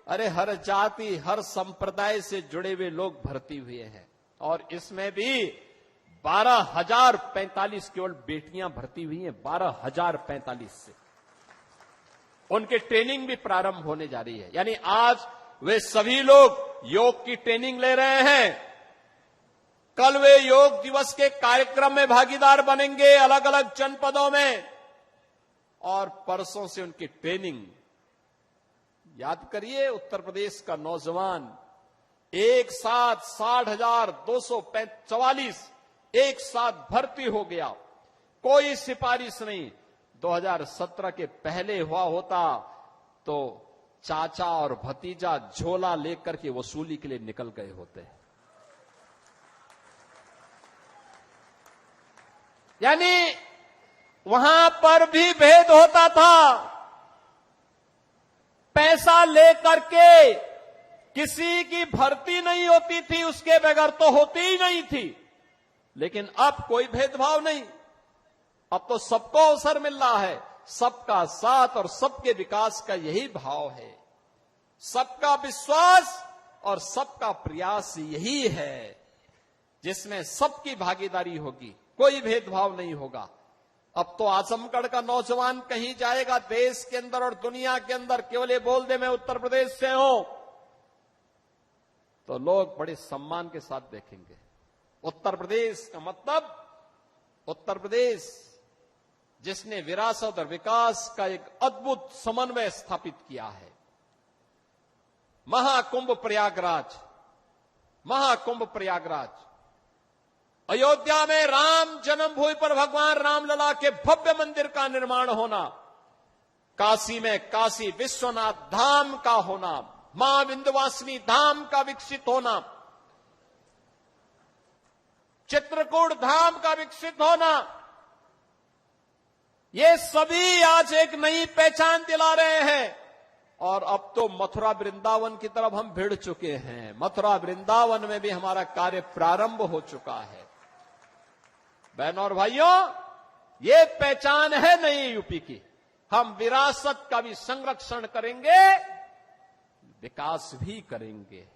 अरे हर जाति हर संप्रदाय से जुड़े हुए लोग भर्ती हुए हैं और इसमें भी 12,045 केवल बेटियां भर्ती हुई हैं। 12,045 से उनके ट्रेनिंग भी प्रारंभ होने जा रही है। यानी आज वे सभी लोग योग की ट्रेनिंग ले रहे हैं। कल वे योग दिवस के कार्यक्रम में भागीदार बनेंगे अलग अलग जनपदों में और परसों से उनकी ट्रेनिंग। याद करिए, उत्तर प्रदेश का नौजवान एक साथ 60,244 एक साथ भर्ती हो गया। कोई सिफारिश नहीं। 2017 के पहले हुआ होता तो चाचा और भतीजा झोला लेकर के वसूली के लिए निकल गए होते। यानी वहां पर भी भेद होता था। पैसा लेकर के किसी की भर्ती नहीं होती थी, उसके बगैर तो होती ही नहीं थी। लेकिन अब कोई भेदभाव नहीं। अब तो सबको अवसर मिल रहा है। सबका साथ और सबके विकास का यही भाव है। सबका विश्वास और सबका प्रयास यही है जिसमें सबकी भागीदारी होगी, कोई भेदभाव नहीं होगा। अब तो आजमगढ़ का नौजवान कहीं जाएगा देश के अंदर और दुनिया के अंदर, केवल ये बोल दे मैं उत्तर प्रदेश से हूं, तो लोग बड़े सम्मान के साथ देखेंगे। उत्तर प्रदेश का मतलब उत्तर प्रदेश जिसने विरासत और विकास का एक अद्भुत समन्वय स्थापित किया है। महाकुंभ प्रयागराज, महाकुंभ प्रयागराज, अयोध्या में राम जन्मभूमि पर भगवान रामलला के भव्य मंदिर का निर्माण होना, काशी में काशी विश्वनाथ धाम का होना, मां विंध्यवासिनी धाम का विकसित होना, चित्रकूट धाम का विकसित होना, ये सभी आज एक नई पहचान दिला रहे हैं। और अब तो मथुरा वृंदावन की तरफ हम भिड़ चुके हैं। मथुरा वृंदावन में भी हमारा कार्य प्रारंभ हो चुका है। बहनों और भाइयों, ये पहचान है नई यूपी की। हम विरासत का भी संरक्षण करेंगे, विकास भी करेंगे।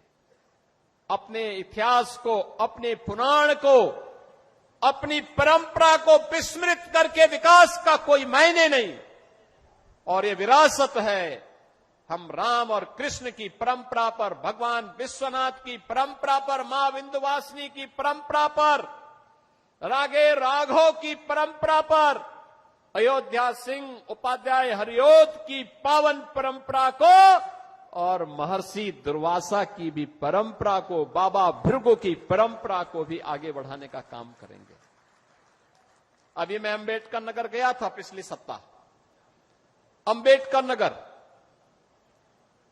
अपने इतिहास को, अपने पुराण को, अपनी परंपरा को विस्मृत करके विकास का कोई मायने नहीं। और ये विरासत है। हम राम और कृष्ण की परंपरा पर, भगवान विश्वनाथ की परंपरा पर, मां विंध्यवासिनी की परंपरा पर, रागे राघव की परंपरा पर, अयोध्या सिंह उपाध्याय हरिओत की पावन परंपरा को और महर्षि दुर्वासा की भी परंपरा को, बाबा भृगु की परंपरा को भी आगे बढ़ाने का काम करेंगे। अभी मैं अंबेडकर नगर गया था पिछली सप्ताह। अंबेडकर नगर,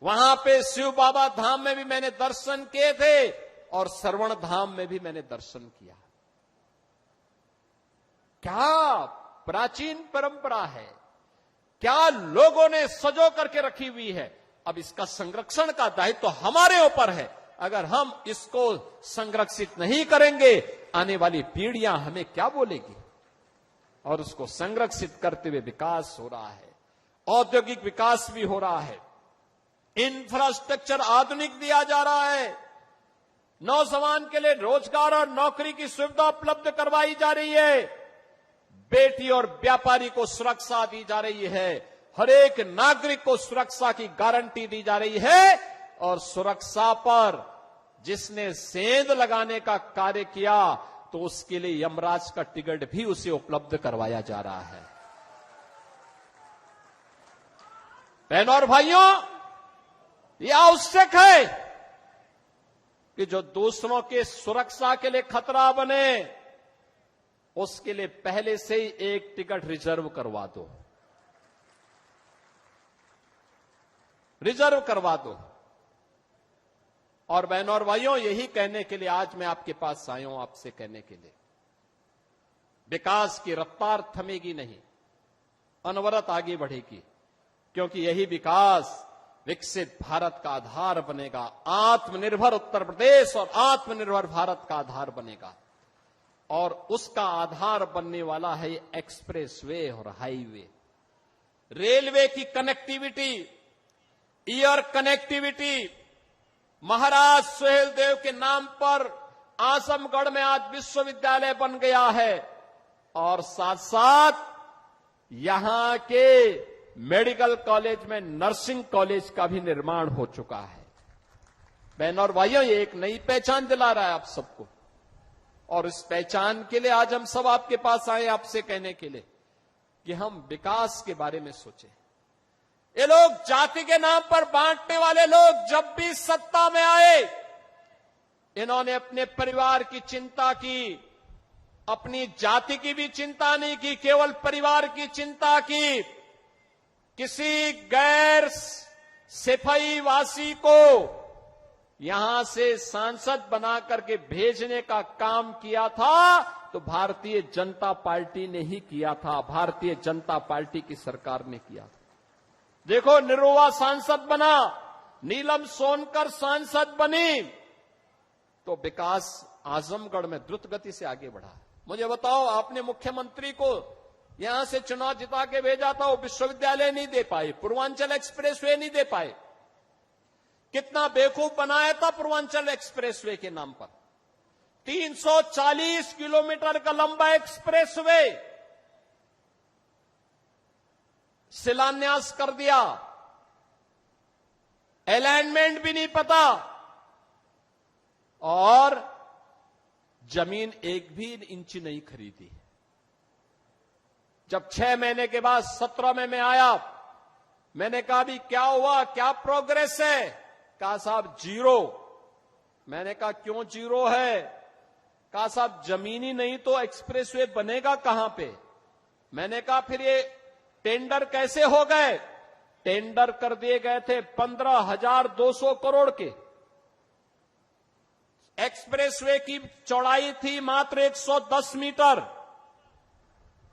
वहां पे शिव बाबा धाम में भी मैंने दर्शन किए थे और श्रवण धाम में भी मैंने दर्शन किया। क्या प्राचीन परंपरा है, क्या लोगों ने सजो करके रखी हुई है। अब इसका संरक्षण का दायित्व तो हमारे ऊपर है। अगर हम इसको संरक्षित नहीं करेंगे, आने वाली पीढ़ियां हमें क्या बोलेगी। और उसको संरक्षित करते हुए विकास हो रहा है, औद्योगिक विकास भी हो रहा है, इंफ्रास्ट्रक्चर आधुनिक दिया जा रहा है, नौजवान के लिए रोजगार और नौकरी की सुविधा उपलब्ध करवाई जा रही है, बेटी और व्यापारी को सुरक्षा दी जा रही है, हर एक नागरिक को सुरक्षा की गारंटी दी जा रही है। और सुरक्षा पर जिसने सेंध लगाने का कार्य किया तो उसके लिए यमराज का टिकट भी उसे उपलब्ध करवाया जा रहा है। बहनों और भाइयों, यह आवश्यक है कि जो दूसरों के सुरक्षा के लिए खतरा बने, उसके लिए पहले से ही एक टिकट रिजर्व करवा दो, रिजर्व करवा दो। और बहनों और भाइयों, यही कहने के लिए आज मैं आपके पास आया हूं, आपसे कहने के लिए विकास की रफ्तार थमेगी नहीं, अनवरत आगे बढ़ेगी, क्योंकि यही विकास विकसित भारत का आधार बनेगा। आत्मनिर्भर उत्तर प्रदेश और आत्मनिर्भर भारत का आधार बनेगा। और उसका आधार बनने वाला है एक्सप्रेस वे और हाईवे, रेलवे की कनेक्टिविटी, एयर कनेक्टिविटी महाराज सुहेलदेव के नाम पर आजमगढ़ में आज विश्वविद्यालय बन गया है और साथ साथ यहां के मेडिकल कॉलेज में नर्सिंग कॉलेज का भी निर्माण हो चुका है। बहन और भाइयों, ये एक नई पहचान दिला रहा है आप सबको और इस पहचान के लिए आज हम सब आपके पास आए आपसे कहने के लिए कि हम विकास के बारे में सोचें। ये लोग जाति के नाम पर बांटने वाले लोग जब भी सत्ता में आए, इन्होंने अपने परिवार की चिंता की, अपनी जाति की भी चिंता नहीं की, केवल परिवार की चिंता की। किसी गैर सिपाही वासी को यहां से सांसद बना करके भेजने का काम किया था तो भारतीय जनता पार्टी ने ही किया था, भारतीय जनता पार्टी की सरकार ने किया था। देखो, निरुआ सांसद बना, नीलम सोनकर सांसद बनी, तो विकास आजमगढ़ में द्रुत गति से आगे बढ़ा। मुझे बताओ, आपने मुख्यमंत्री को यहां से चुनाव जिता के भेजा था, वो विश्वविद्यालय नहीं दे पाए, पूर्वांचल एक्सप्रेसवे नहीं दे पाए। कितना बेवकूफ बनाया था पूर्वांचल एक्सप्रेसवे के नाम पर। 340 किलोमीटर का लंबा एक्सप्रेसवे शिलान्यास कर दिया, अलाइनमेंट भी नहीं पता और जमीन एक भी इंच नहीं खरीदी। जब 6 महीने के बाद 17 में मैं आया, मैंने कहा भी क्या हुआ, क्या प्रोग्रेस है? कहा साहब जीरो। मैंने कहा क्यों जीरो है? कहा साहब जमीन ही नहीं तो एक्सप्रेसवे बनेगा कहां पे? मैंने कहा फिर ये टेंडर कैसे हो गए? टेंडर कर दिए गए थे 15,200 करोड़ के। एक्सप्रेसवे की चौड़ाई थी मात्र 110 मीटर।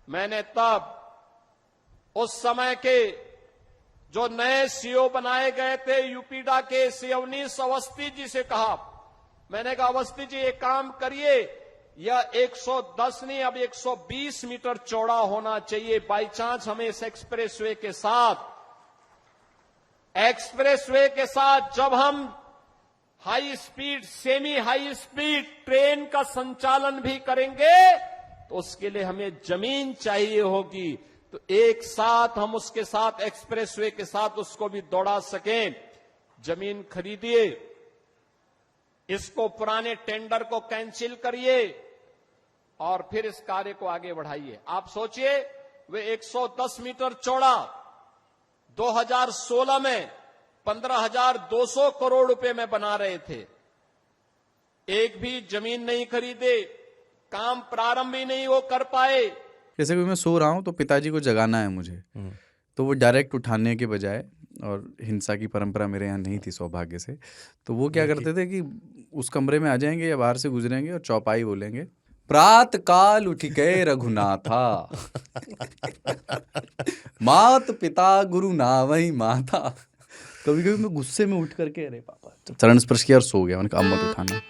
मैंने तब उस समय के जो नए सीओ बनाए गए थे यूपीडा के सिवनीश अवस्थी जी से कहा, मैंने कहा अवस्थी जी एक काम करिए, यह 110 नहीं अब 120 मीटर चौड़ा होना चाहिए। बाई चांस हमें इस एक्सप्रेसवे के साथ जब हम high speed, semi high speed train का संचालन भी करेंगे तो उसके लिए हमें जमीन चाहिए होगी, तो एक साथ हम उसके साथ एक्सप्रेसवे के साथ उसको भी दौड़ा सकें। जमीन खरीदिए, इसको पुराने टेंडर को कैंसिल करिए और फिर इस कार्य को आगे बढ़ाइए। आप सोचिए, वे 110 मीटर चौड़ा 2016 में 15,200 करोड़ रुपए में बना रहे थे। एक भी जमीन नहीं खरीदे, काम प्रारंभ ही नहीं वो कर पाए। जैसे कि मैं सो रहा हूं तो पिताजी को जगाना है मुझे, तो वो डायरेक्ट उठाने के बजाय, और हिंसा की परंपरा मेरे यहाँ नहीं थी सौभाग्य से, तो वो क्या करते थे कि उस कमरे में आ जाएंगे या बाहर से गुजरेंगे और चौपाई बोलेंगे, प्रात काल उठ गए रघुनाथा मात पिता गुरु नावई माता। कभी कभी मैं गुस्से में उठ करके अरे पापा, चरण स्पर्श किया और सो गया। मैंने कहा अब मत उठाना।